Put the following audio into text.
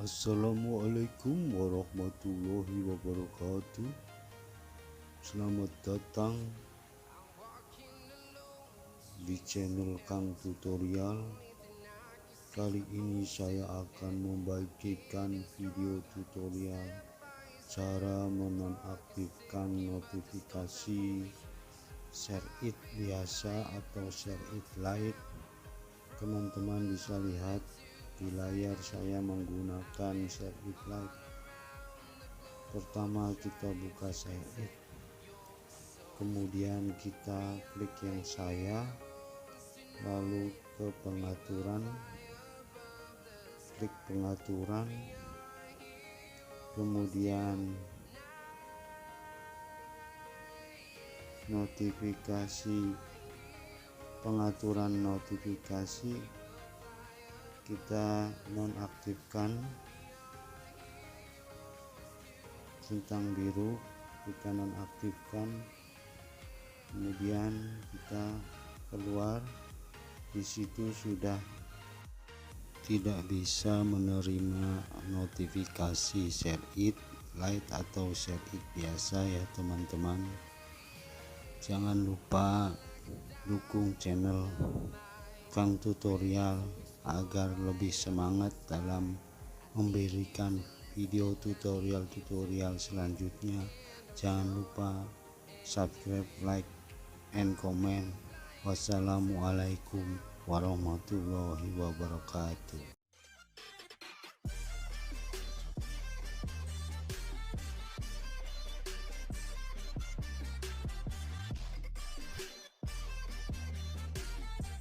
Assalamualaikum warahmatullahi wabarakatuh. Selamat datang di channel Kang Tutorial. Kali ini saya akan membagikan video tutorial cara menonaktifkan notifikasi share it biasa atau share it lite. Teman-teman bisa lihat di layar saya menggunakan share it lite. Pertama kita buka share it, kemudian kita klik yang saya, lalu ke pengaturan, klik pengaturan, kemudian notifikasi, pengaturan notifikasi kita nonaktifkan, centang biru kita nonaktifkan, kemudian kita keluar. Di situ sudah tidak bisa menerima notifikasi share it lite atau share it biasa ya teman-teman. Jangan lupa dukung channel Kang Tutorial agar lebih semangat dalam memberikan video tutorial selanjutnya. Jangan lupa subscribe, like, and comment. Wassalamualaikum warahmatullahi wabarakatuh.